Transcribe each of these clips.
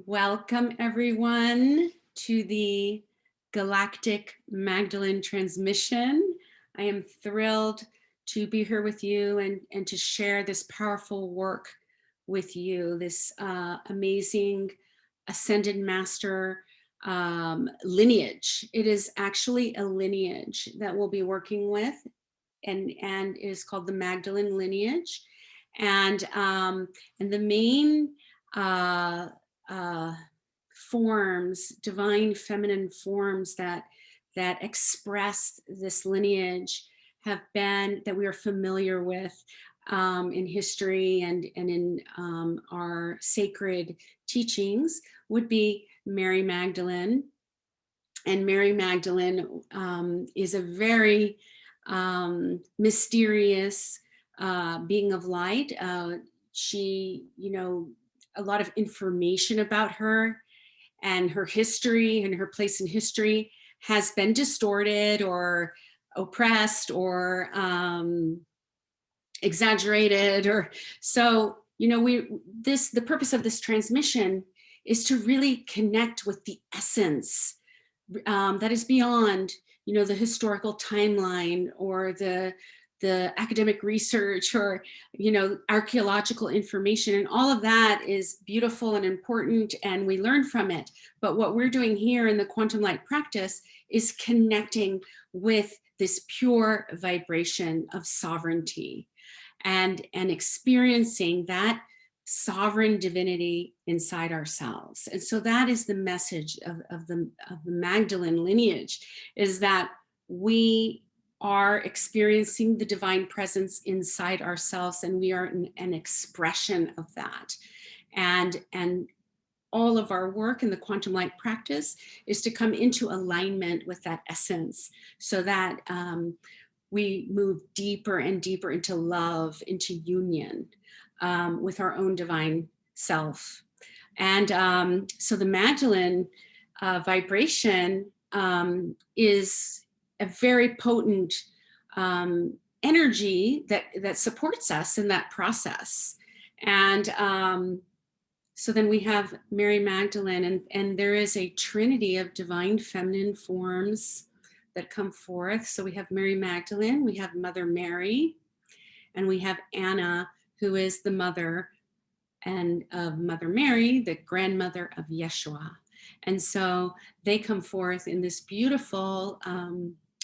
Welcome everyone to the Galactic Magdalene transmission. I am thrilled to be here with you and to share this powerful work with you, this amazing Ascended Master lineage. It is actually a lineage that we'll be working with, and it is called the Magdalene lineage. And the main forms, divine feminine forms that express this lineage have been, that we are familiar with in history and in our sacred teachings, would be Mary Magdalene. And Mary Magdalene is a very mysterious being of light. She, a lot of information about her and her history and her place in history has been distorted or oppressed or exaggerated, or so, the purpose of this transmission is to really connect with the essence that is beyond, the historical timeline or the academic research or, archaeological information. And all of that is beautiful and important, and we learn from it. But what we're doing here in the quantum light practice is connecting with this pure vibration of sovereignty and experiencing that sovereign divinity inside ourselves. And so that is the message of the Magdalene lineage, is that we are experiencing the divine presence inside ourselves, and we are an expression of that. And all of our work in the quantum light practice is to come into alignment with that essence, so that we move deeper and deeper into love, into union with our own divine self. And so the Magdalene vibration is a very potent energy that supports us in that process. And so then we have Mary Magdalene, and there is a trinity of divine feminine forms that come forth. So we have Mary Magdalene, we have Mother Mary, and we have Anna, who is the mother and of Mother Mary, the grandmother of Yeshua. And so they come forth in this beautiful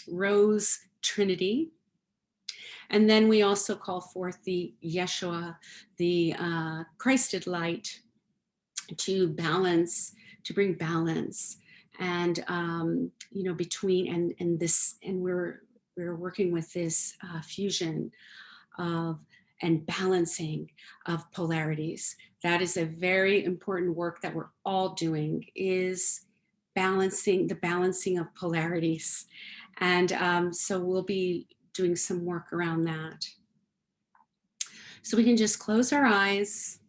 rose trinity. And then we also call forth the Yeshua, the Christed light, to balance, to bring balance. And between and this, and we're working with this fusion of and balancing of polarities. That is a very important work that we're all doing, is balancing of polarities. And so we'll be doing some work around that. So we can just close our eyes,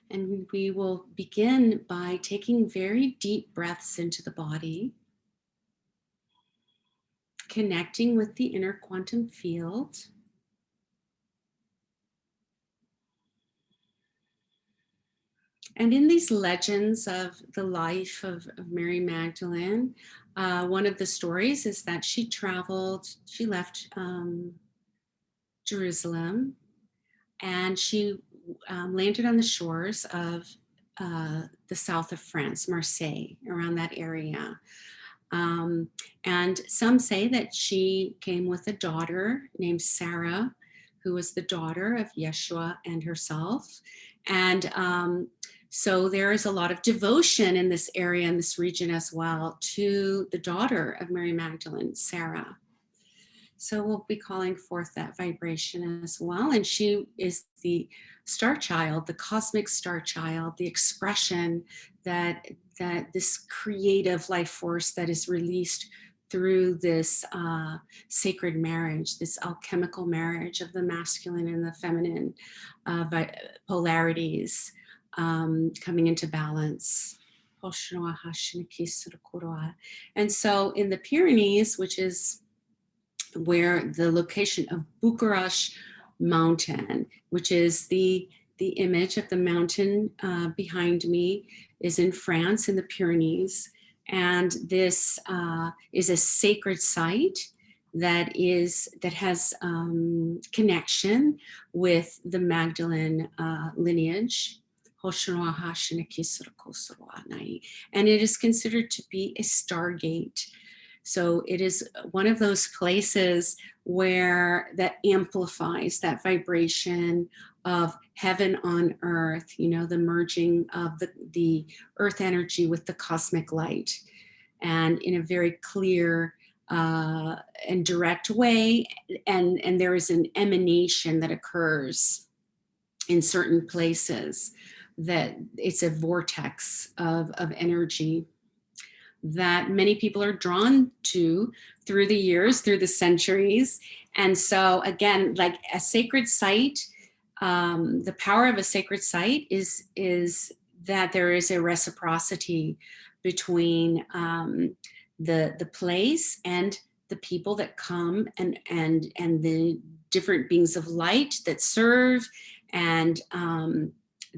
and we will begin by taking very deep breaths into the body, connecting with the inner quantum field. And in these legends of the life of Mary Magdalene, one of the stories is that she left Jerusalem, and she landed on the shores of the south of France, Marseille, around that area. And some say that she came with a daughter named Sarah, who was the daughter of Yeshua and herself. And so there is a lot of devotion in this area, in this region as well, to the daughter of Mary Magdalene, Sarah. So we'll be calling forth that vibration as well. And she is the star child, the cosmic star child, the expression that this creative life force that is released through this sacred marriage, this alchemical marriage of the masculine and the feminine polarities coming into balance. And so in the Pyrenees, which is where the location of Bugarach Mountain, which is the the image of the mountain behind me is in France, in the Pyrenees. And this is a sacred site that has connection with the Magdalene lineage. And it is considered to be a stargate. So it is one of those places where that amplifies that vibration of heaven on earth, you know, the merging of the earth energy with the cosmic light, and in a very clear and direct way. And there is an emanation that occurs in certain places, that it's a vortex of energy that many people are drawn to through the years, through the centuries. And so again, like a sacred site, the power of a sacred site is that there is a reciprocity between the place and the people that come, and the different beings of light that serve and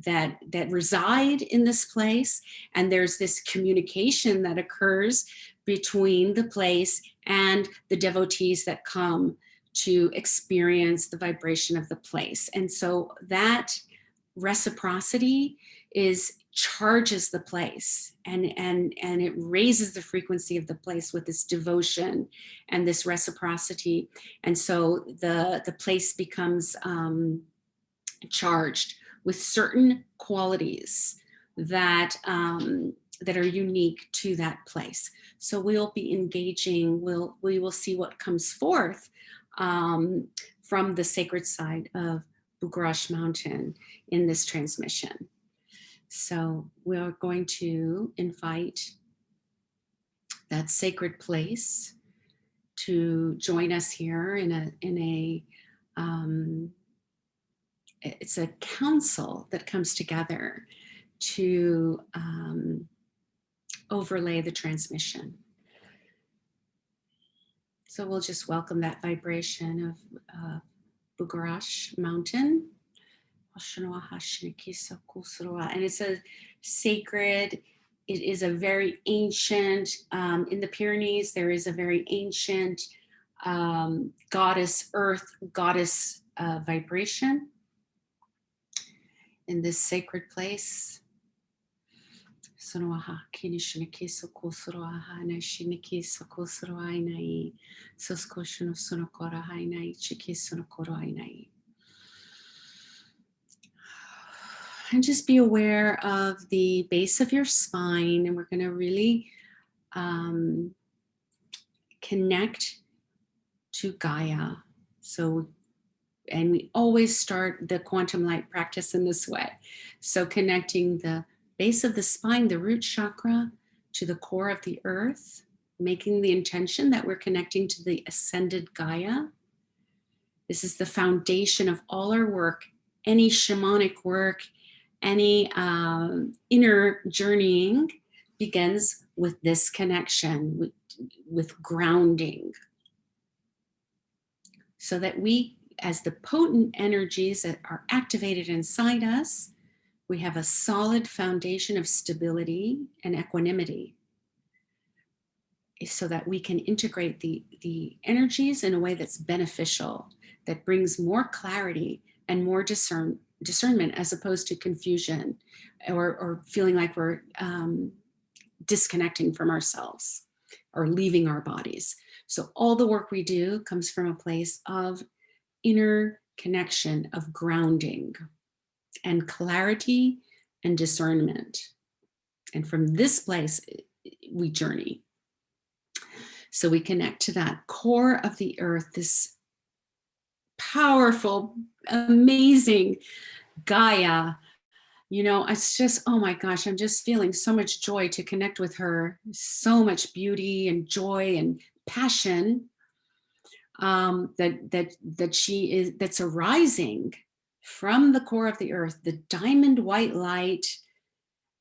that reside in this place. And there's this communication that occurs between the place and the devotees that come to experience the vibration of the place. And so that reciprocity charges the place, and it raises the frequency of the place with this devotion and this reciprocity. And so the place becomes charged with certain qualities that that are unique to that place. So we'll be engaging, we will see what comes forth from the sacred side of Bugarach Mountain in this transmission. So we're going to invite that sacred place to join us here it's a council that comes together to overlay the transmission. So we'll just welcome that vibration of Bugarach Mountain. And it's a sacred, it is a very ancient, in the Pyrenees, there is a very ancient goddess, earth goddess vibration in this sacred place. And just be aware of the base of your spine, and we're going to really connect to Gaia. So, and we always start the quantum light practice in this way. So connecting the base of the spine, the root chakra, to the core of the earth, making the intention that we're connecting to the ascended Gaia. This is the foundation of all our work, any shamanic work, any inner journeying begins with this connection, with grounding. So that we, as the potent energies that are activated inside us, we have a solid foundation of stability and equanimity, so that we can integrate the energies in a way that's beneficial, that brings more clarity and more discernment, as opposed to confusion or feeling like we're disconnecting from ourselves or leaving our bodies. So all the work we do comes from a place of inner connection, of grounding and clarity and discernment. And from this place, we journey. So we connect to that core of the earth, this powerful, amazing Gaia. You know, it's just, oh my gosh, I'm just feeling so much joy to connect with her. So much beauty and joy and passion that's arising from the core of the earth, the diamond white light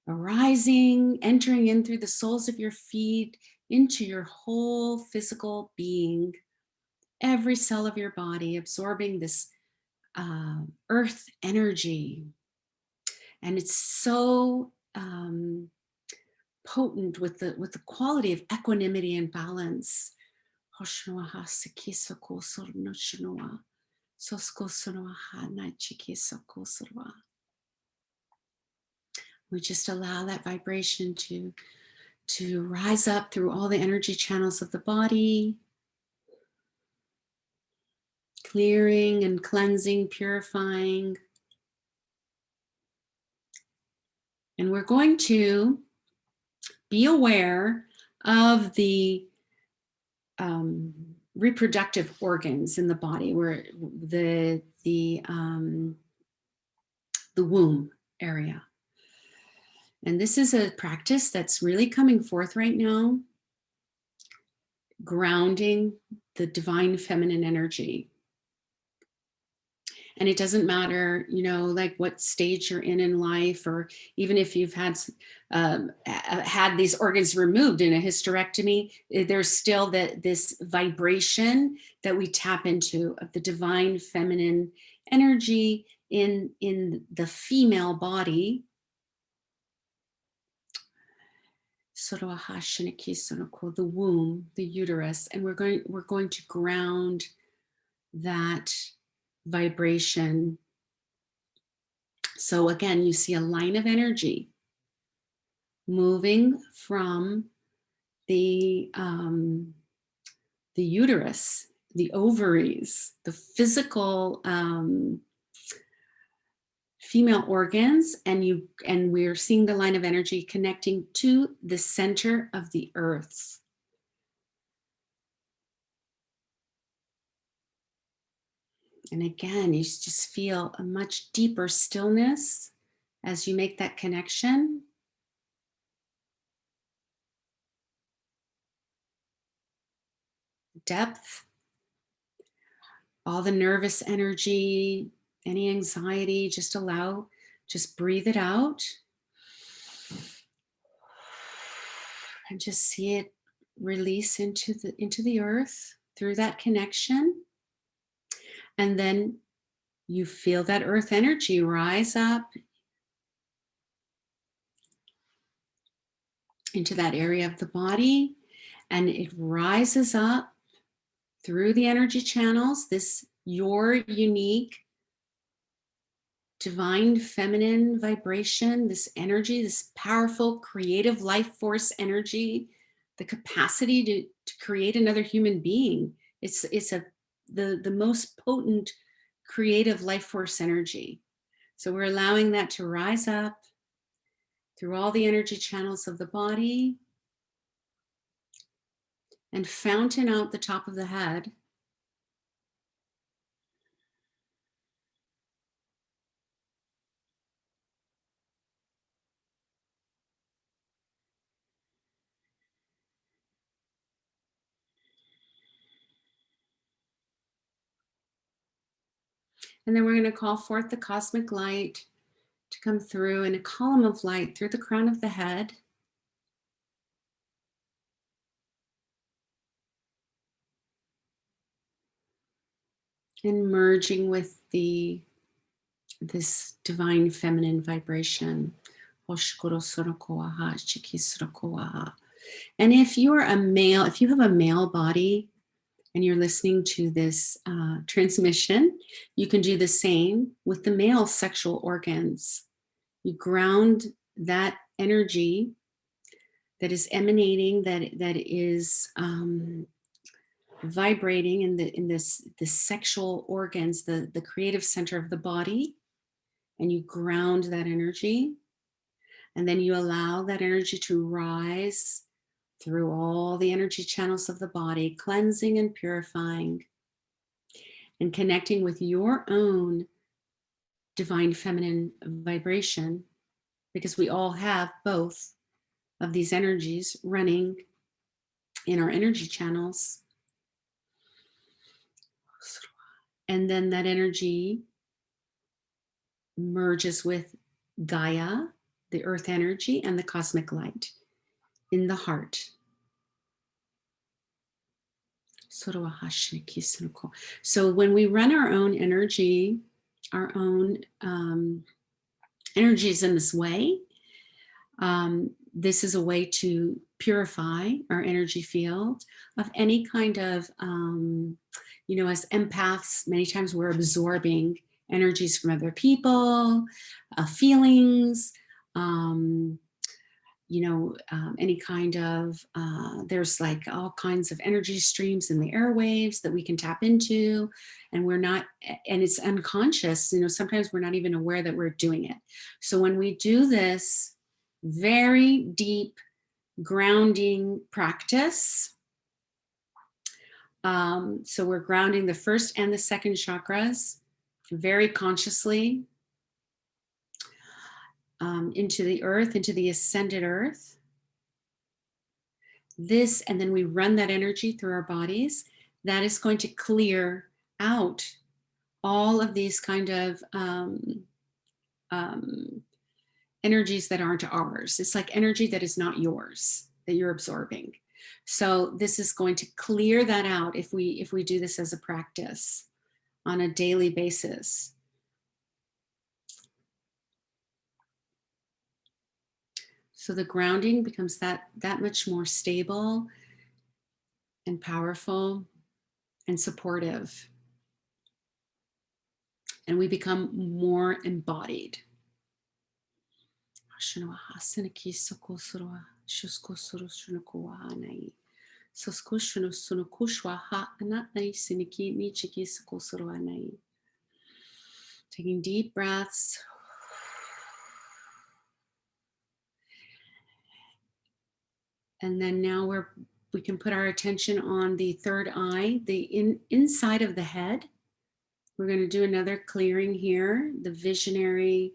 arising, entering in through the soles of your feet into your whole physical being, every cell of your body, absorbing this earth energy, And it's so potent with the quality of equanimity and balance. We just allow that vibration to rise up through all the energy channels of the body, clearing and cleansing, purifying. And we're going to be aware of the reproductive organs in the body, where the womb area. And this is a practice that's really coming forth right now, grounding the divine feminine energy. And it doesn't matter, you know, like what stage you're in life, or even if you've had these organs removed in a hysterectomy, there's still this vibration that we tap into of the divine feminine energy in the female body. The womb, the uterus, and we're going to ground that vibration. So again, you see a line of energy moving from the uterus, the ovaries, the physical female organs, and we're seeing the line of energy connecting to the center of the earth. And again, you just feel a much deeper stillness as you make that connection. Depth, all the nervous energy, any anxiety, just breathe it out. And just see it release into the earth through that connection. And then you feel that earth energy rise up into that area of the body, and it rises up through the energy channels, your unique divine feminine vibration, this energy, this powerful creative life force energy, the capacity to create another human being. It's the most potent creative life force energy. So we're allowing that to rise up through all the energy channels of the body and fountain out the top of the head. And then we're going to call forth the cosmic light to come through in a column of light through the crown of the head. And merging with this divine feminine vibration. And if you're a male, if you have a male body and you're listening to this transmission, you can do the same with the male sexual organs. You ground that energy that is emanating, that is vibrating in this sexual organs, the creative center of the body, and you ground that energy. And then you allow that energy to rise through all the energy channels of the body, cleansing and purifying and connecting with your own divine feminine vibration, because we all have both of these energies running in our energy channels. And then that energy merges with Gaia, the earth energy, and the cosmic light in the heart. So when we run our own energy, our own energies in this way. This is a way to purify our energy field of any kind of, as empaths, many times we're absorbing energies from other people, feelings, any kind of, there's like all kinds of energy streams in the airwaves that we can tap into, and we're not, and it's unconscious, sometimes we're not even aware that we're doing it. So when we do this very deep grounding practice, so we're grounding the first and the second chakras very consciously into the earth, into the ascended earth. This, and then we run that energy through our bodies. That is going to clear out all of these kind of energies that aren't ours. It's like energy that is not yours, that you're absorbing. So this is going to clear that out if we do this as a practice on a daily basis. So the grounding becomes that much more stable and powerful and supportive. And we become more embodied. Taking deep breaths. And then now we can put our attention on the third eye, the inside of the head. We're going to do another clearing here, the visionary,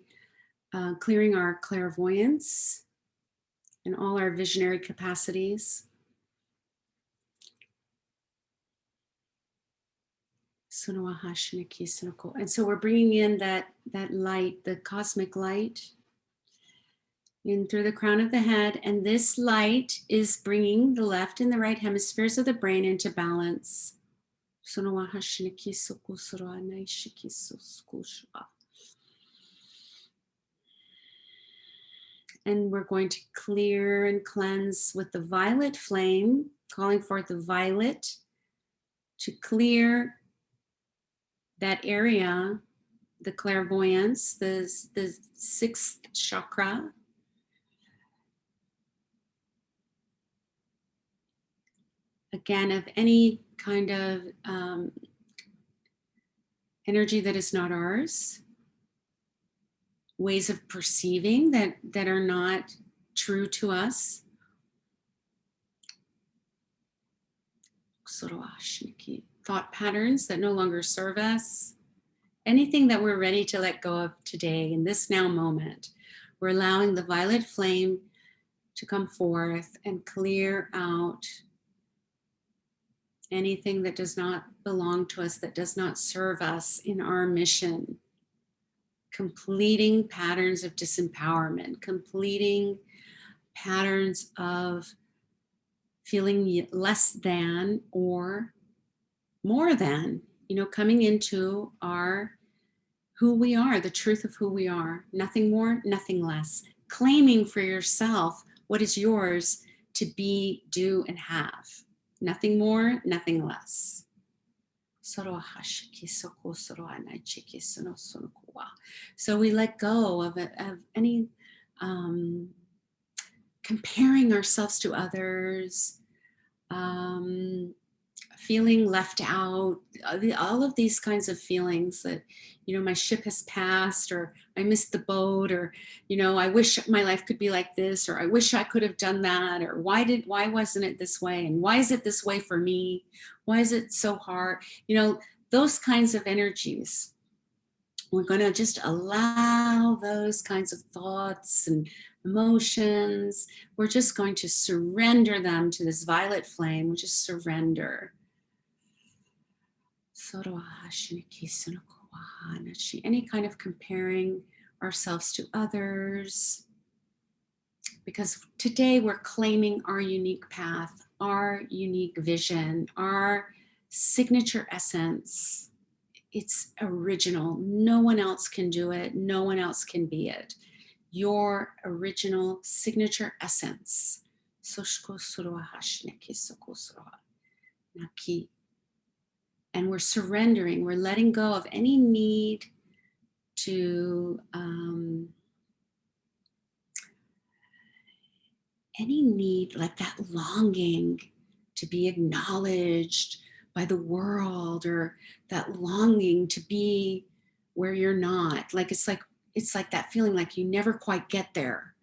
clearing our clairvoyance and all our visionary capacities. And so we're bringing in that light, the cosmic light, in through the crown of the head. And this light is bringing the left and the right hemispheres of the brain into balance. And we're going to clear and cleanse with the violet flame, calling forth the violet to clear that area, the clairvoyance, the sixth chakra. Again, of any kind of energy that is not ours, ways of perceiving that are not true to us. Thought patterns that no longer serve us. Anything that we're ready to let go of today in this now moment. We're allowing the violet flame to come forth and clear out anything that does not belong to us, that does not serve us in our mission. Completing patterns of disempowerment, completing patterns of feeling less than or more than, coming into our who we are, the truth of who we are, nothing more, nothing less. Claiming for yourself what is yours to be, do, and have. Nothing more, nothing less. So we let go of any comparing ourselves to others, feeling left out, all of these kinds of feelings that, my ship has passed, or I missed the boat, or, I wish my life could be like this, or I wish I could have done that, or why wasn't it this way? And why is it this way for me? Why is it so hard? Those kinds of energies. We're going to just allow those kinds of thoughts and emotions. We're just going to surrender them to this violet flame. We just surrender. Any kind of comparing ourselves to others. Because today we're claiming our unique path, our unique vision, our signature essence it's original. No one else can do it. No one else can be it. Your original signature essence. And we're surrendering, we're letting go of any need to like that longing to be acknowledged by the world, or that longing to be where you're not. Like it's like that feeling like you never quite get there.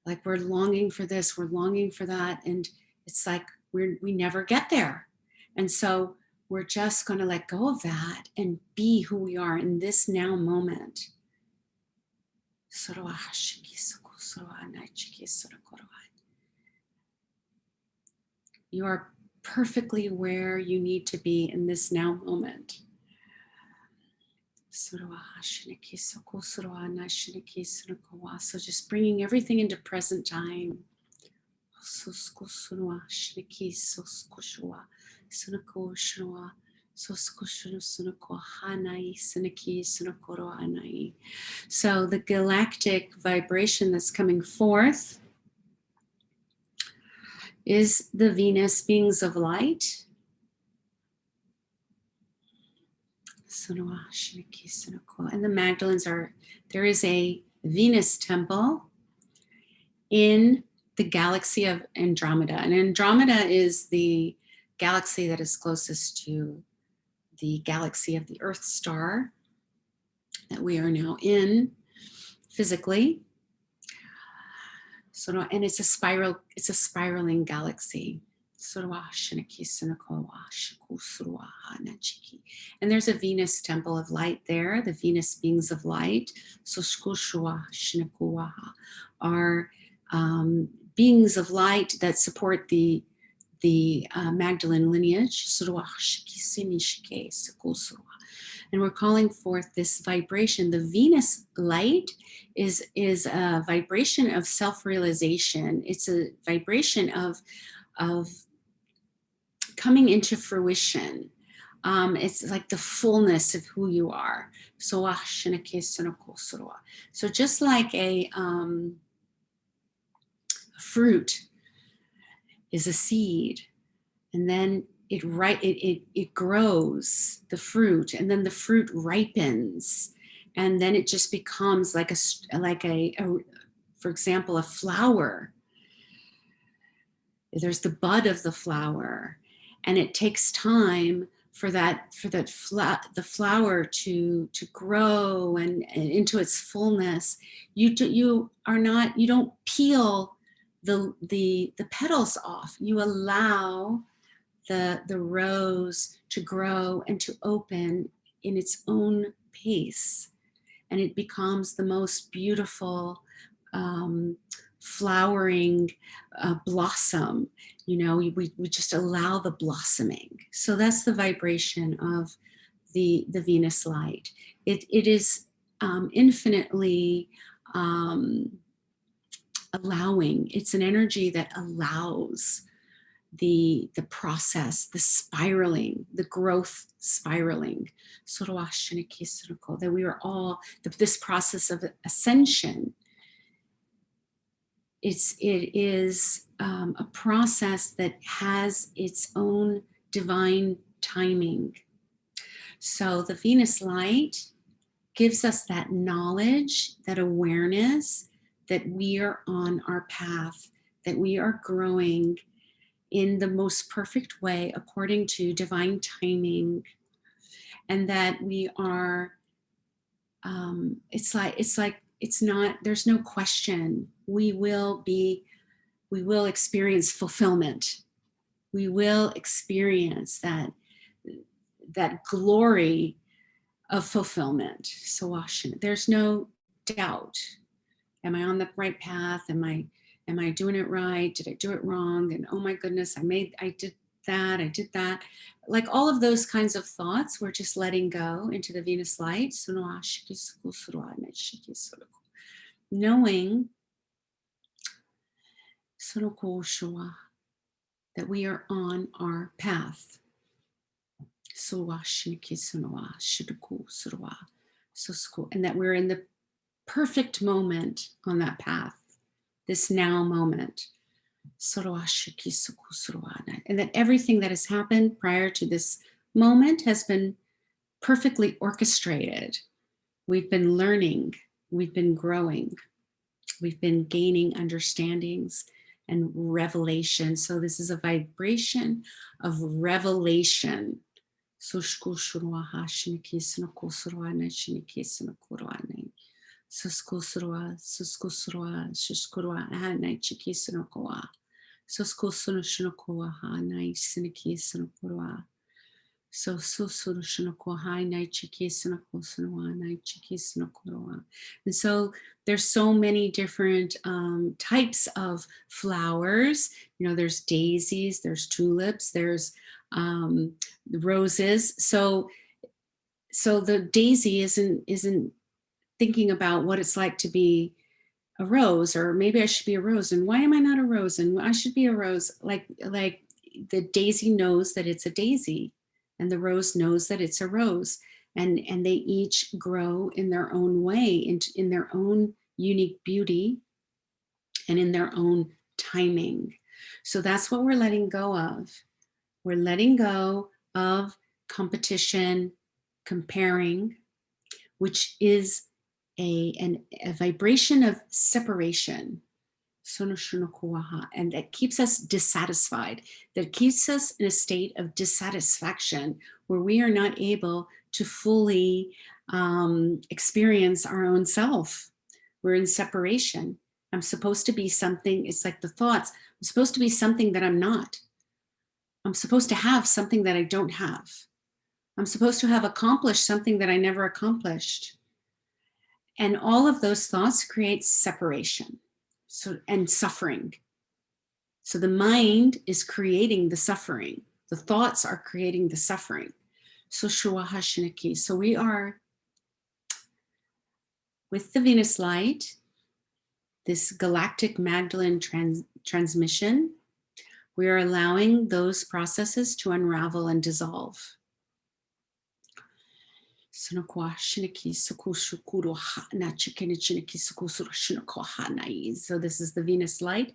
Like we're longing for this, we're longing for that, and it's like we never get there. And so we're just going to let go of that and be who we are in this now moment. You are perfectly where you need to be in this now moment. So just bringing everything into present time. So the galactic vibration that's coming forth is the Venus beings of light. And the Magdalenes there is a Venus temple in the galaxy of Andromeda. And Andromeda is the galaxy that is closest to the galaxy of the Earth star that we are now in physically. And it's a spiraling galaxy. And there's a Venus temple of light there, the Venus beings of light. Are beings of light that support the Magdalene lineage. And we're calling forth this vibration. The Venus light is a vibration of self-realization. It's a vibration of coming into fruition. It's like the fullness of who you are. So just like a fruit is a seed, and then it grows, the fruit, and then the fruit ripens, and then it just becomes like a for example, a flower. There's the bud of the flower, and it takes time for the flower to grow and into its fullness. You don't peel the petals off. You allow the rose to grow and to open in its own pace, and it becomes the most beautiful flowering blossom. We just allow the blossoming. So that's the vibration of the Venus light. It is infinitely allowing. It's an energy that allows the process, the spiraling, the growth spiraling. That we are all, this process of ascension, it is a process that has its own divine timing. So the Venus light gives us that knowledge, that awareness that we are on our path, that we are growing in the most perfect way according to divine timing, and that we are there's no question. We will experience fulfillment. We will experience that glory of fulfillment. So there's no doubt. Am I on the right path? Am I doing it right? Did I do it wrong? And oh my goodness, I did that. Like all of those kinds of thoughts, we're just letting go into the Venus light. Knowing that we are on our path. And that we're in the perfect moment on that path, this now moment. And that everything that has happened prior to this moment has been perfectly orchestrated. We've been learning, we've been growing, we've been gaining understandings and revelation. So this is a vibration of revelation. And so there's so many different types of flowers. You know, there's daisies, there's tulips, there's roses. So the daisy isn't thinking about what it's like to be a rose, or maybe I should be a rose, and why am I not a rose, and I should be a rose. Like the daisy knows that it's a daisy, and the rose knows that it's a rose, and they each grow in their own way, in their own unique beauty, and in their own timing. So that's what we're letting go of. We're letting go of competition, comparing, which is a vibration of separation, and that keeps us dissatisfied, that keeps us in a state of dissatisfaction, where we are not able to fully experience our own self. We're in separation. I'm supposed to be something. It's like the thoughts. I'm supposed to be something that I'm not. I'm supposed to have something that I don't have. I'm supposed to have accomplished something that I never accomplished. And all of those thoughts create separation and suffering. So the mind is creating the suffering. The thoughts are creating the suffering. So we are with the Venus light, this Galactic Magdalene transmission. We are allowing those processes to unravel and dissolve. So this is the Venus light.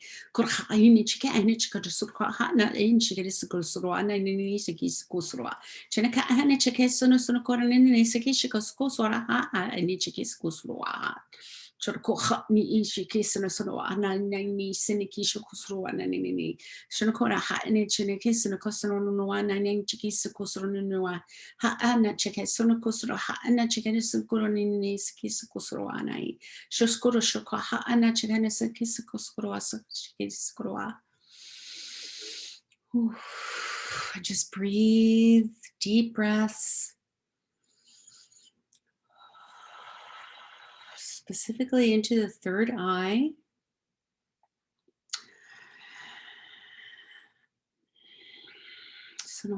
Just breathe, deep breaths. Specifically into the third eye. So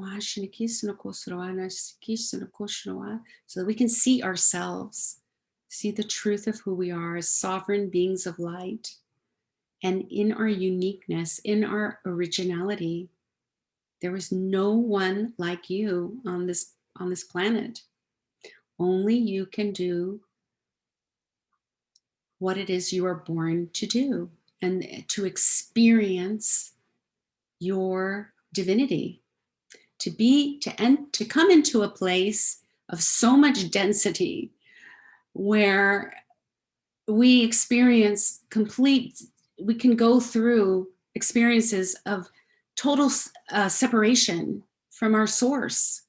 that we can see ourselves, see the truth of who we are as sovereign beings of light, and in our uniqueness, in our originality. There is no one like you on this planet. Only you can do what it is you are born to do, and to experience your divinity, to come into a place of so much density where we experience we can go through experiences of total separation from our source.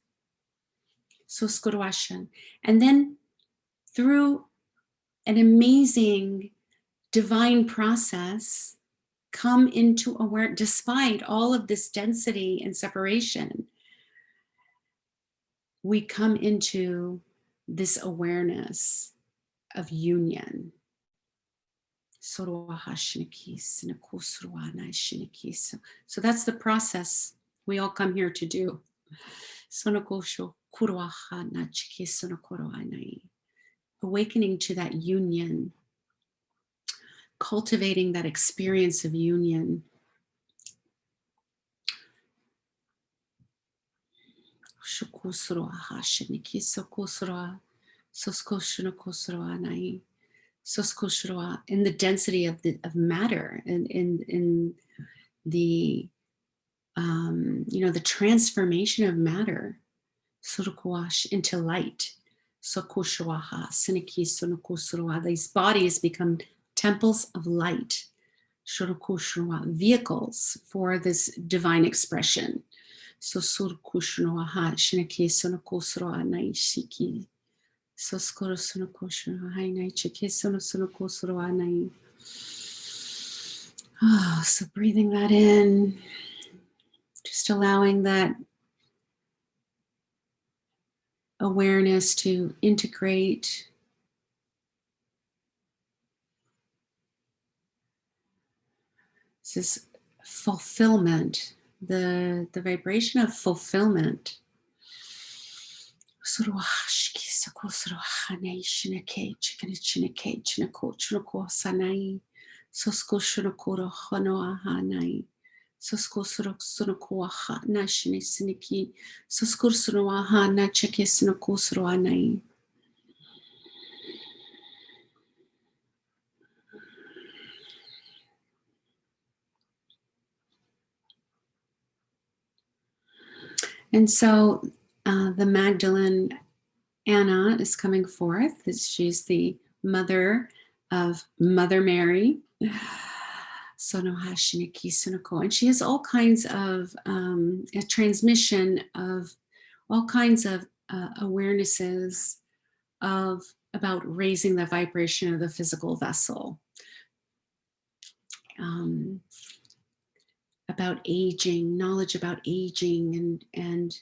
So Skurwashan. And then through an amazing divine process, come into awareness, despite all of this density and separation, we come into this awareness of union. So that's the process we all come here to do. Awakening to that union, cultivating that experience of union. Shukusura Hashiniki Sokusura Soskoshunokosura Nai Soskoshura in the density of matter and in the the transformation of matter Surukuash into light. Sokushwaha Siniki Sunukusura. These bodies become temples of light. Shurukushwa vehicles for this divine expression. So Surukushwaha Shiniki Sunukusura Naishiki. Soskoro Sunukushwa Hainai Chiki Sunukusura Nai. So breathing that in, just allowing that awareness to integrate this fulfillment, the vibration of fulfillment. Soskor sunokuaha na shini siniki. Soskor sunoaha na cheke sinokusuroanai. And so the Magdalene Anna is coming forth. She's the mother of Mother Mary. And she has all kinds of a transmission of all kinds of awarenesses about raising the vibration of the physical vessel, about aging, knowledge about aging, and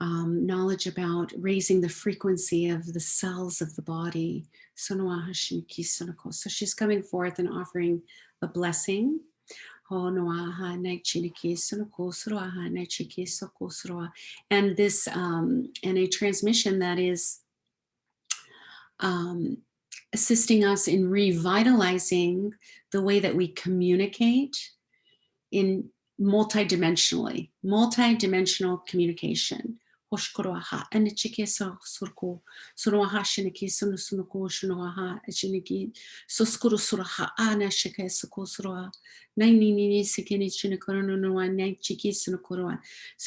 knowledge about raising the frequency of the cells of the body. So she's coming forth and offering a blessing. And this and a transmission that is assisting us in revitalizing the way that we communicate in multidimensional communication. So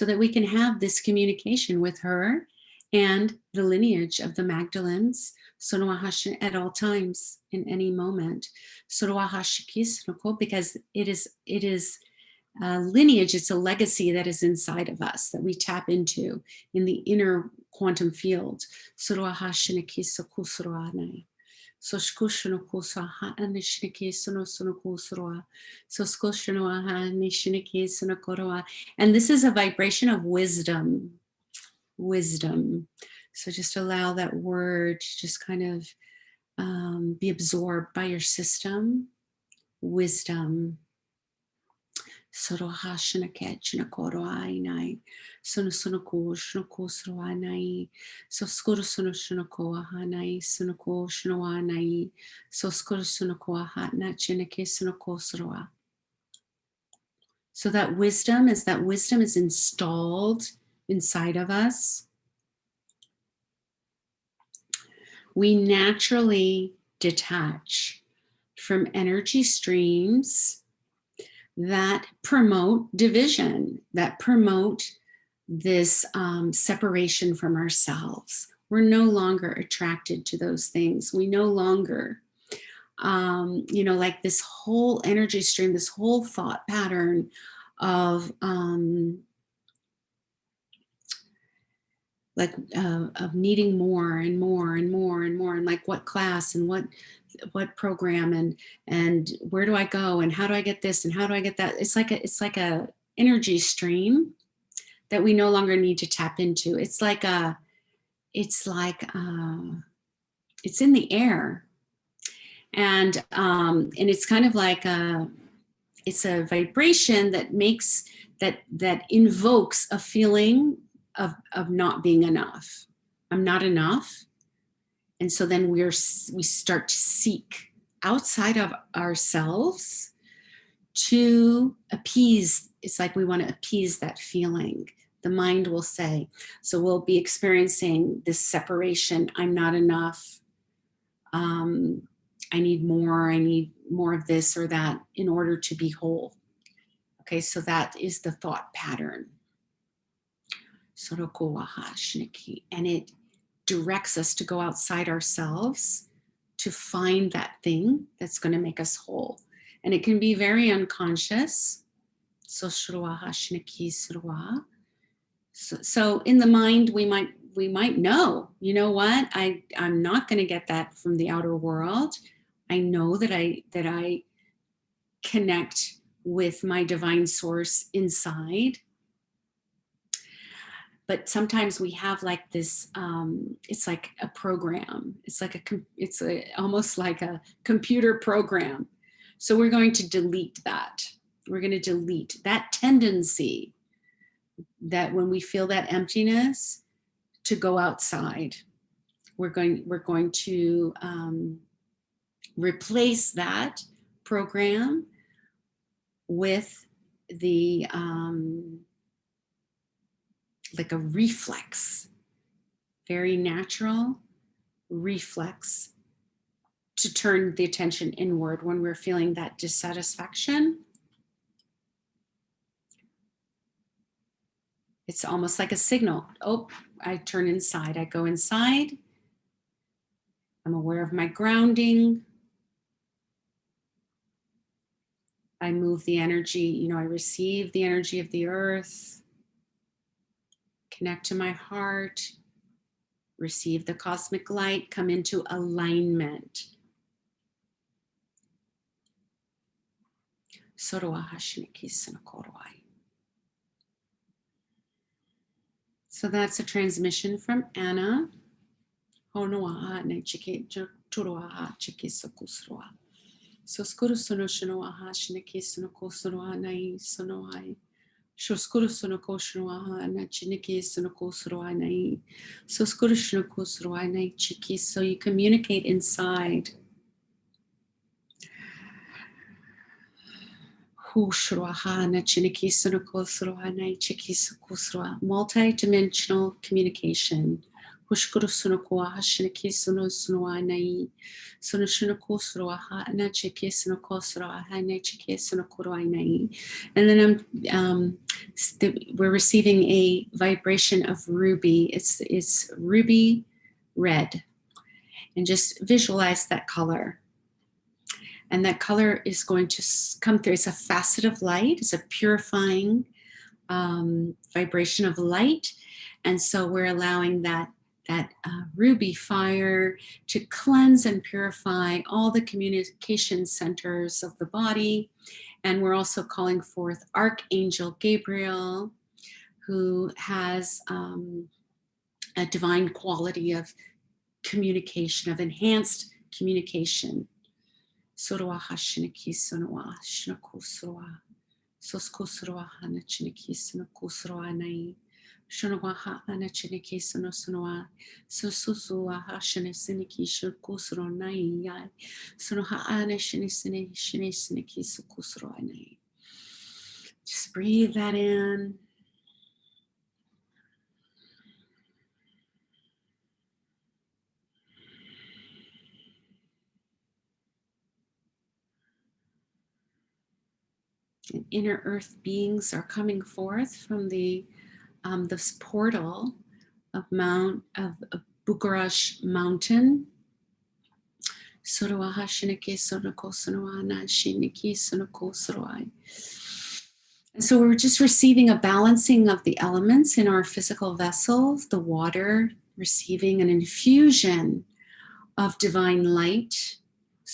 that we can have this communication with her and the lineage of the Magdalenes at all times, in any moment. Because it is lineage, it's a legacy that is inside of us that we tap into in the inner quantum field. And this is a vibration of wisdom. So just allow that word to just kind of be absorbed by your system. Wisdom. Sorohashinakechinakorainai, Sonosunoku, Shnoko Sroanai, Soskuru Sonoshinokoahanai, Sonoko Shnoanai, Soskuru Sonokoahatna Chinake Sonoko Sroa. So that wisdom is installed inside of us. We naturally detach from energy streams that promote division, that promote this separation from ourselves. We're no longer attracted to those things. We no longer, like this whole energy stream, this whole thought pattern of needing more and more and more and more, and like what class and what program and where do I go and how do I get this and how do I get that? It's like a energy stream that we no longer need to tap into. It's in the air, and it's kind of like it's a vibration that makes that invokes a feeling of not being enough. I'm not enough. And so then we start to seek outside of ourselves to appease. It's like we want to appease that feeling the mind will say. So we'll be experiencing this separation. I'm not enough. I need more of this or that in order to be whole. Okay, so that is the thought pattern. And it directs us to go outside ourselves to find that thing that's going to make us whole. And it can be very unconscious. So in the mind, we might know, you know what, I'm not going to get that from the outer world. I know that I connect with my divine source inside. But sometimes we have like this, it's like a program. It's almost like a computer program. So we're going to delete that. We're going to delete that tendency that when we feel that emptiness to go outside, we're going to replace that program with the like a reflex, very natural reflex to turn the attention inward when we're feeling that dissatisfaction. It's almost like a signal. Oh, I turn inside, I go inside. I'm aware of my grounding. I move the energy, I receive the energy of the earth. Connect to my heart, receive the cosmic light, come into alignment. So that's a transmission from Anna. So skuru sono shino aha shiniki sono kosono nai sono ai. Shoskuru sono koshno aha na chiniki sono kosoro nai. So skuru shino kosoro nai chiki. So you communicate inside. Hu shro aha na chiniki sono kosoro nai chiki so kosoro. Multi-dimensional communication. Hushkuru sono ko aha shiniki sono sono nai. Sono shino kosoro aha na chiki sono kosoro aha na chiki sono koro nai. And then we're receiving a vibration of ruby. It's ruby red. And just visualize that color. And that color is going to come through. It's a facet of light. It's a purifying vibration of light. And so we're allowing that ruby fire to cleanse and purify all the communication centers of the body. And we're also calling forth Archangel Gabriel, who has a divine quality of communication, of enhanced communication. Soroa hashiniki sonoa shinako soroa. Sosko soroa hanachiniki sonoko soroa nai. Shonoa ha anachiniki sonoa. Sosusua hashinisiniki shoko soro nai yai. Sonoha anachiniki soko soroa nai. Just breathe that in. And inner earth beings are coming forth from this portal of Bugarach Mountain. And so we're just receiving a balancing of the elements in our physical vessels, the water, receiving an infusion of divine light,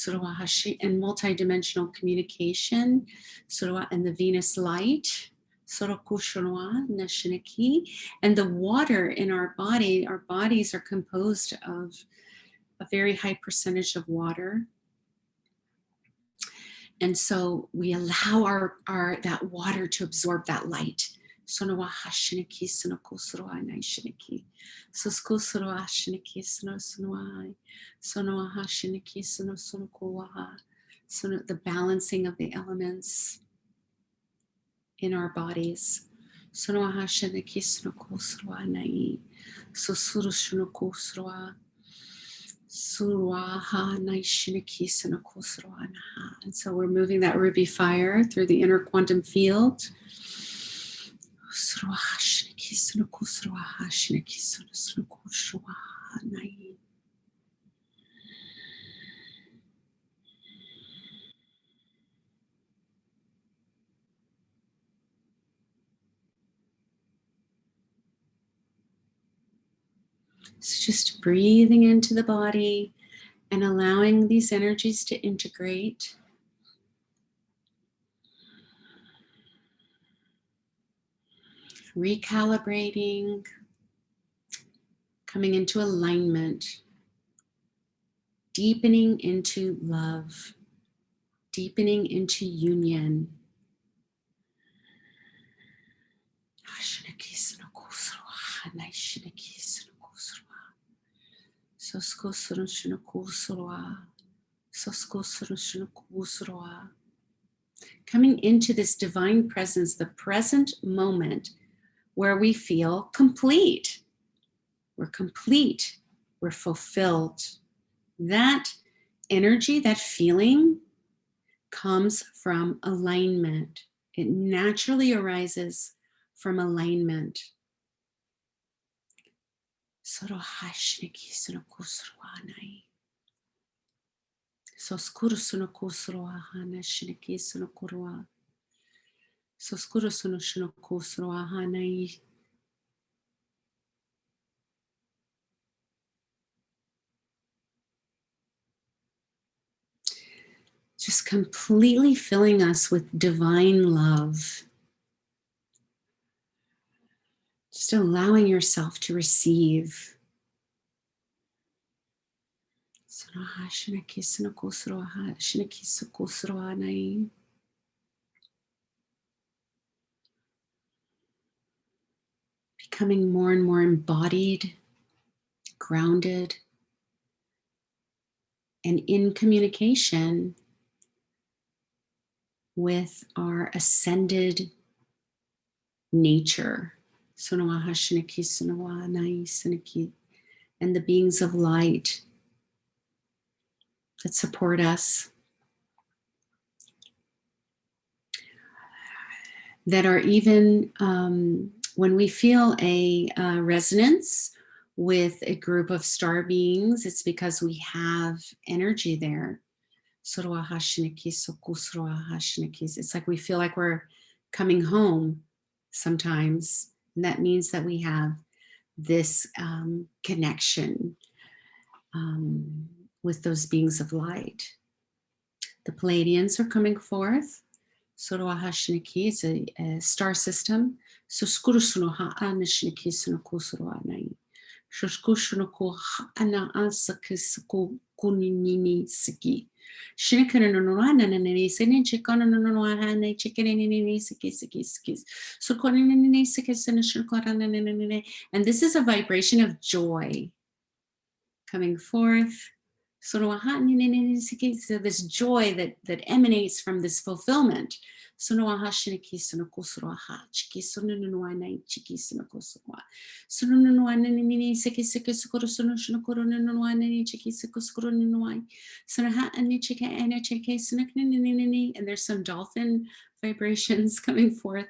and multidimensional communication, and the Venus light, and the water in our body. Our bodies are composed of a very high percentage of water. And so we allow our that water to absorb that light. Sonoa hashiniki sonoko soroa nai shiniki. Sosko soroa shiniki sonoa. Sonoa hashiniki sonoko waha. The balancing of the elements in our bodies. Sono hashana kisno kusrwa nai. Susuru shino kusrwa. Surwa ha naishina kisno kusrwa naha. And so we're moving that ruby fire through the inner quantum field. Surwa hashina kisno kusrwa hashina kisno kusrwa nai. So just breathing into the body and allowing these energies to integrate. Recalibrating, coming into alignment, deepening into love, deepening into union. Coming into this divine presence, the present moment where we feel complete. We're complete. We're fulfilled. That energy, that feeling comes from alignment. It naturally arises from alignment. Just completely filling us with divine love. Just allowing yourself to receive. Becoming more and more embodied, grounded, and in communication with our ascended nature. And the beings of light that support us, that are even when we feel a resonance with a group of star beings, it's because we have energy there. It's like we feel like we're coming home sometimes, and that means that we have this connection with those beings of light. The Pleiadians are coming forth. Soroahashiniki is a star system. So skurusunoha anishiniki sunokusuroanai. Shoskushunoku ana ansakisuku kuninini siki. Shinikananoananani sinin chikananoanane chikinini siki siki siki. Sukoninini siki sinishukorananani. And this is a vibration of joy coming forth. So this joy that emanates from this fulfillment. So and there's some dolphin vibrations coming forth.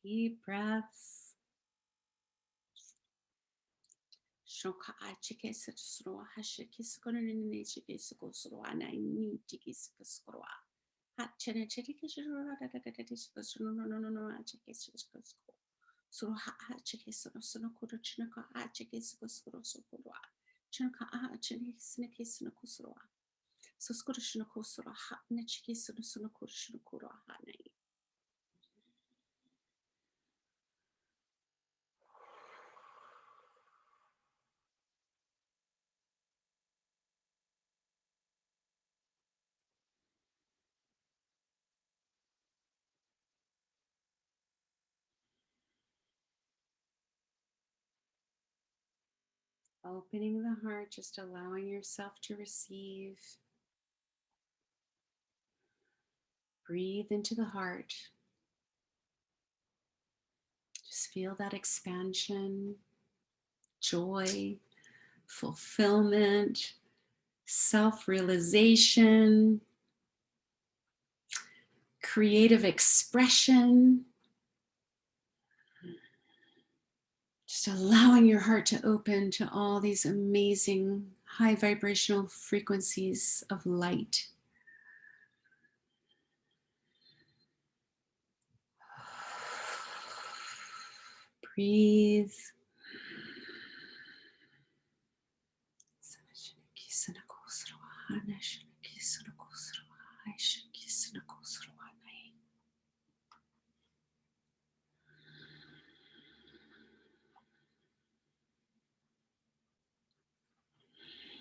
Deep breaths. Opening the heart, just allowing yourself to receive. Breathe into the heart. Just feel that expansion, joy, fulfillment, self-realization, creative expression. Just allowing your heart to open to all these amazing high vibrational frequencies of light. Breathe.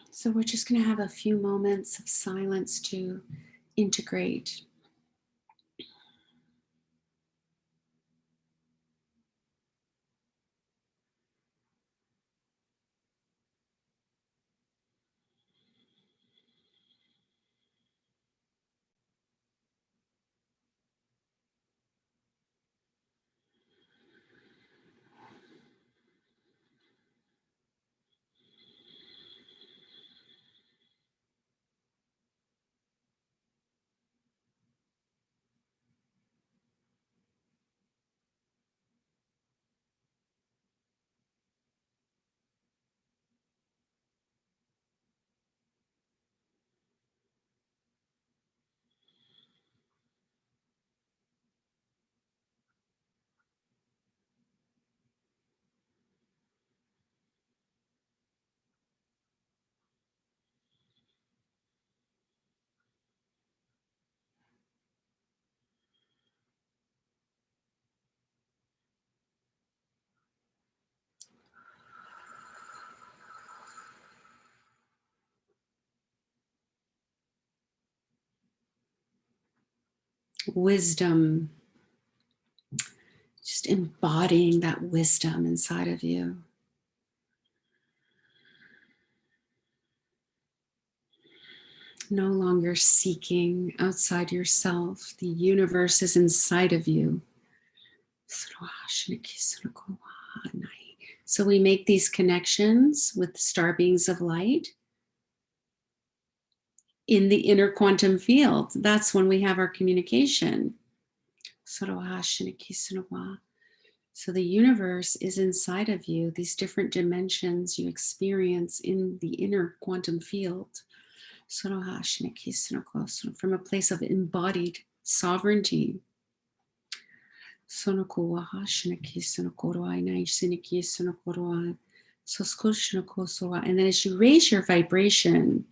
So we're just going to have a few moments of silence to integrate. Wisdom, just embodying that wisdom inside of you. No longer seeking outside yourself. The universe is inside of you. So we make these connections with star beings of light in the inner quantum field. That's when we have our communication. So the universe is inside of you, these different dimensions you experience in the inner quantum field. From a place of embodied sovereignty. And then as you raise your vibration,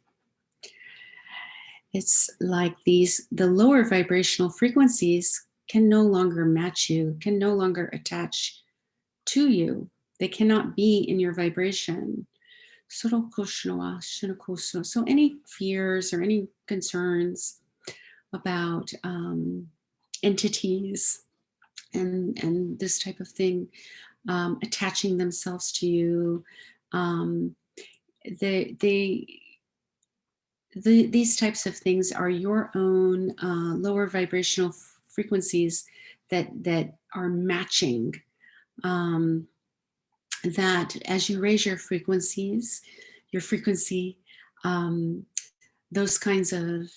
it's like the lower vibrational frequencies can no longer match you, can no longer attach to you. They cannot be in your vibration. So any fears or any concerns about entities and this type of thing attaching themselves to you, these types of things are your own lower vibrational frequencies that are matching. That as you raise your frequency, those kinds of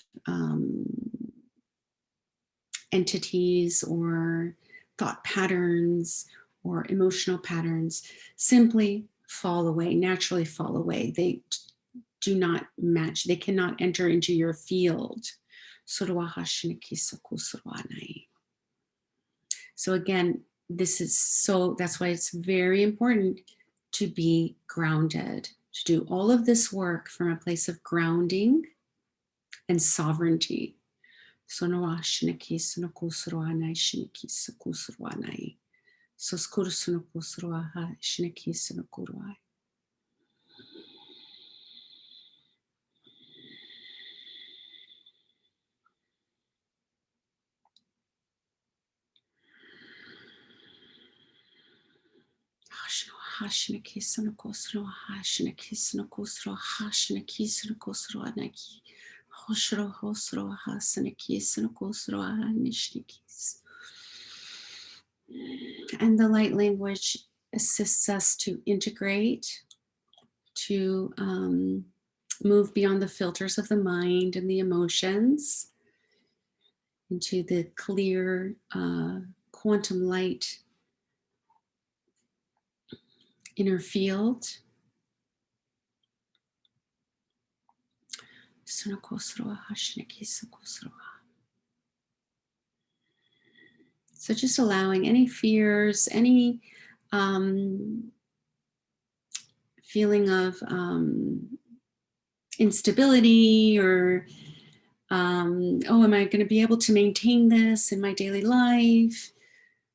entities or thought patterns or emotional patterns simply fall away, naturally fall away. They do not match. They cannot enter into your field. So again, that's why it's very important to be grounded, to do all of this work from a place of grounding and sovereignty. And the light language assists us to integrate, to move beyond the filters of the mind and the emotions into the clear quantum light inner field. So just allowing any fears, any feeling of instability or, oh, am I going to be able to maintain this in my daily life?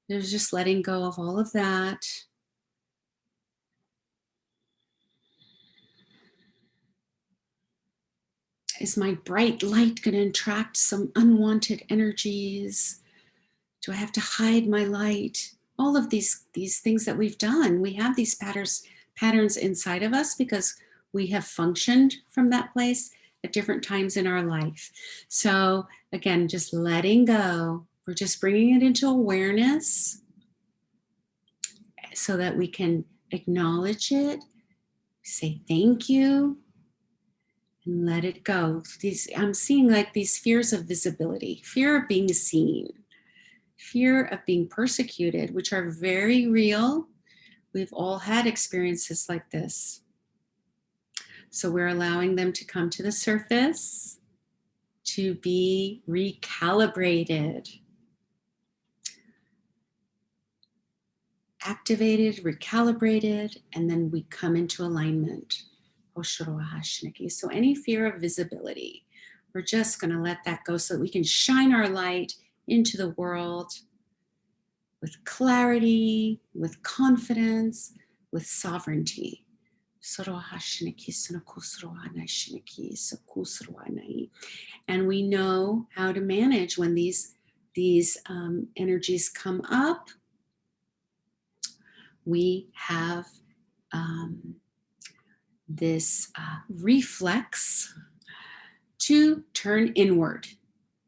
There's just letting go of all of that. Is my bright light going to attract some unwanted energies? Do I have to hide my light? All of these things that we've done, we have these patterns inside of us because we have functioned from that place at different times in our life. So again, just letting go. We're just bringing it into awareness so that we can acknowledge it, say thank you, and let it go. I'm seeing like these fears of visibility, fear of being seen, fear of being persecuted, which are very real. We've all had experiences like this. So we're allowing them to come to the surface, to be recalibrated, activated, recalibrated, and then we come into alignment. So any fear of visibility, we're just going to let that go so that we can shine our light into the world with clarity, with confidence, with sovereignty. And we know how to manage when these energies come up. We have this reflex to turn inward,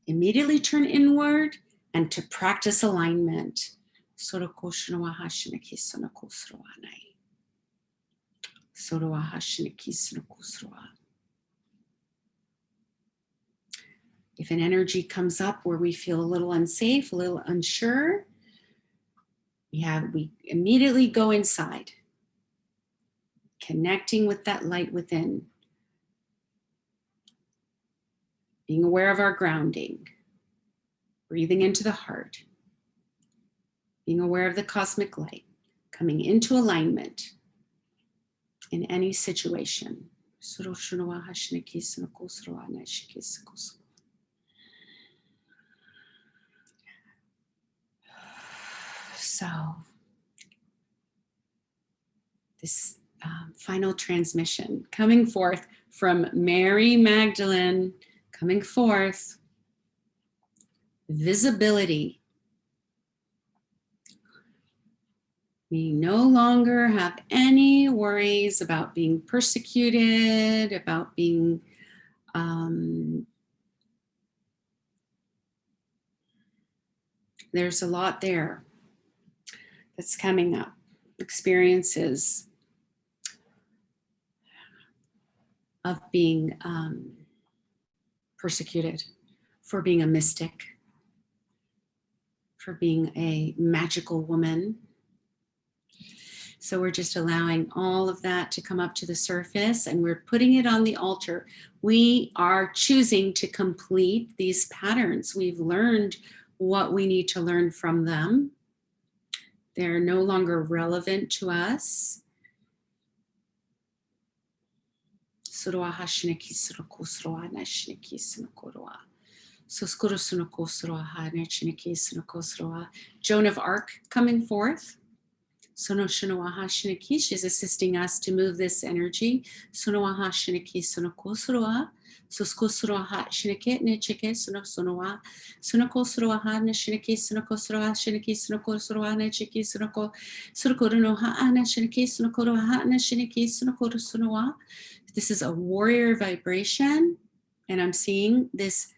immediately turn inward, and to practice alignment. If an energy comes up where we feel a little unsafe, a little unsure, we immediately go inside, connecting with that light within, being aware of our grounding, breathing into the heart, being aware of the cosmic light, coming into alignment in any situation. So this final transmission coming forth from Mary Magdalene, coming forth, visibility. We no longer have any worries about being persecuted, about being there's a lot there that's coming up. Experiences of being persecuted for being a mystic, for being a magical woman, So we're just allowing all of that to come up to the surface, and we're putting it on the altar. We are choosing to complete these patterns. We've learned what we need to learn from them. They're no longer relevant to us. Joan of Arc coming forth. She's assisting us to move this energy. This is a warrior vibration, and I'm seeing this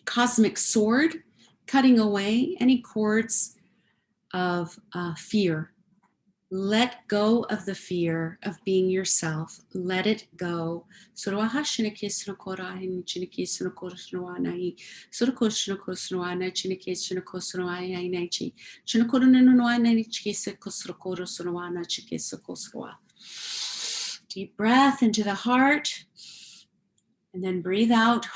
cosmic sword cutting away any cords of fear. Let go of the fear of being yourself. Let it go. Deep breath into the heart, and then breathe out.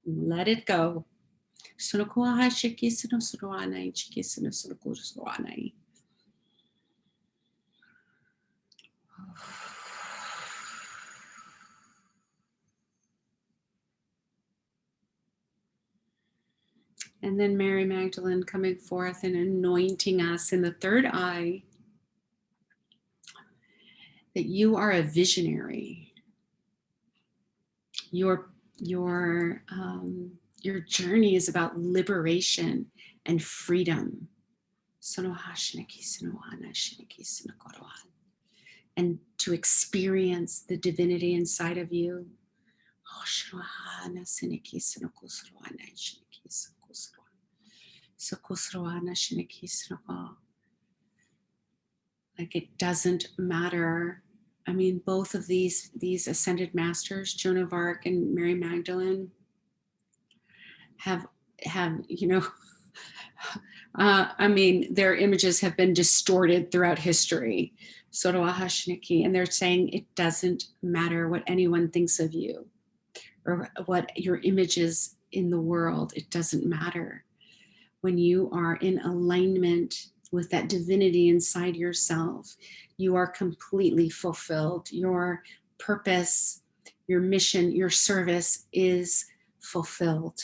Let it go. And then Mary Magdalene coming forth and anointing us in the third eye, that you are a visionary. Your journey is about liberation and freedom. And to experience the divinity inside of you. Like, it doesn't matter. I mean, both of these ascended masters, Joan of Arc and Mary Magdalene, have I mean, their images have been distorted throughout history. And they're saying it doesn't matter what anyone thinks of you or what your image is in the world. It doesn't matter. When you are in alignment with that divinity inside yourself, you are completely fulfilled. Your purpose, your mission, your service is fulfilled.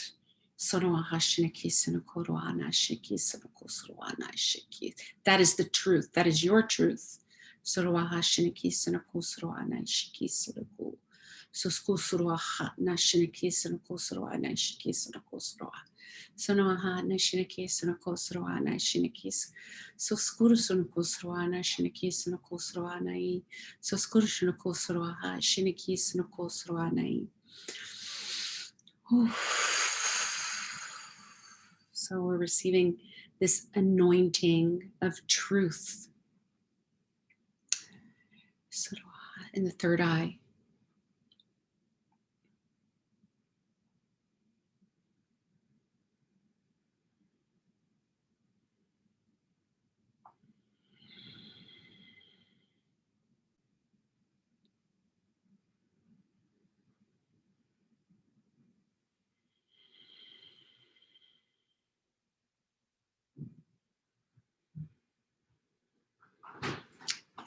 That is the truth. That is your truth. Sonoaha Nashinaki Sonokosroa Nashinikis, so Skurusunokosroana Shinikis Nokosroanai, so Skurusunokosroaha Shinikis Nokosroanai. So we're receiving this anointing of truth. In the third eye.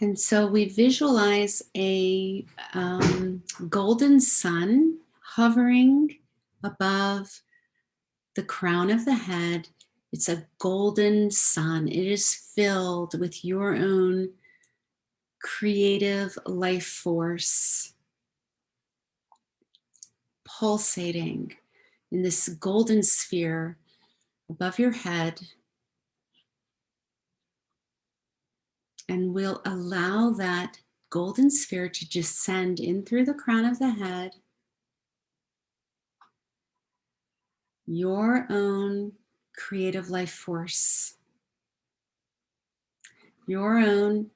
And so we visualize a golden sun hovering above the crown of the head. It's a golden sun. It is filled with your own creative life force, pulsating in this golden sphere above your head. And we'll allow that golden sphere to descend in through the crown of the head. Your own creative life force, your own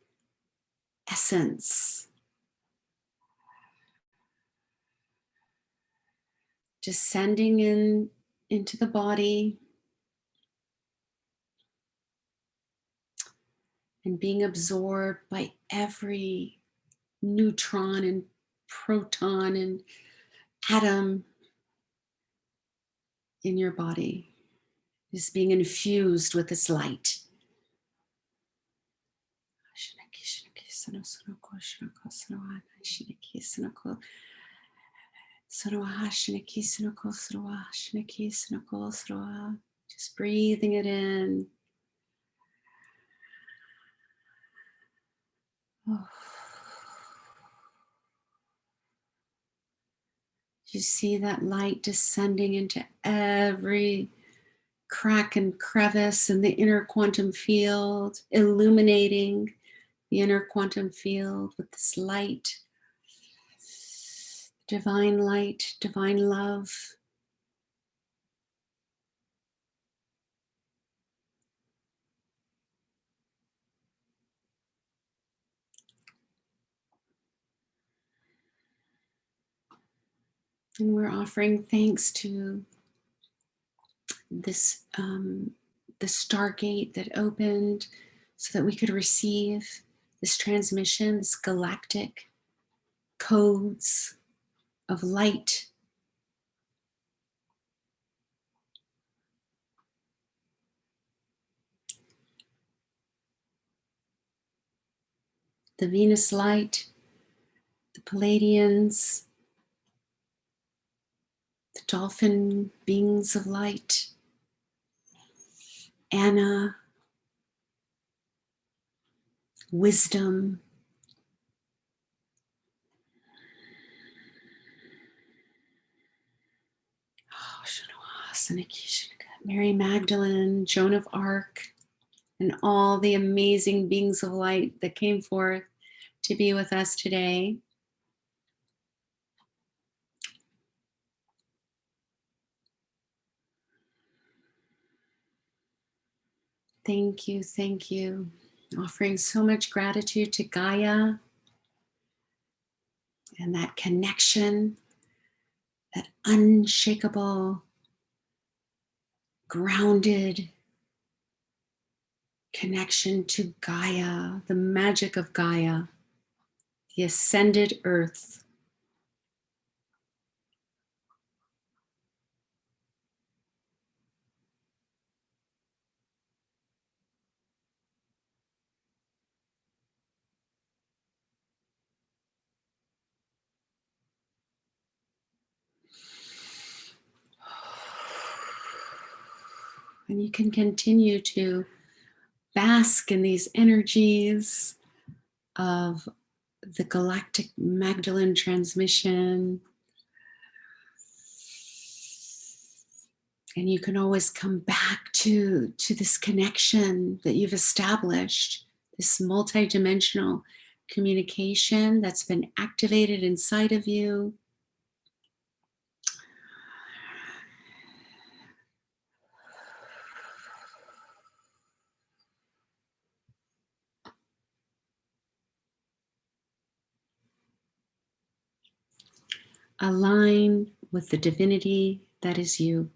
essence, descending into the body, and being absorbed by every neutron and proton and atom in your body is being infused with this light. Just breathing it in. Oh. You see that light descending into every crack and crevice in the inner quantum field, illuminating the inner quantum field with this light, divine light, divine love. And we're offering thanks to this the Stargate that opened so that we could receive this transmission, this galactic codes of light. The Venus light, the Palladians, the dolphin beings of light, Anna, wisdom, Mary Magdalene, Joan of Arc, and all the amazing beings of light that came forth to be with us today. Thank you, thank you. Offering so much gratitude to Gaia and that connection, that unshakable, grounded connection to Gaia, the magic of Gaia, the ascended earth. And you can continue to bask in these energies of the Galactic Magdalene transmission. And you can always come back to this connection that you've established, this multidimensional communication that's been activated inside of you. Align with the divinity that is you.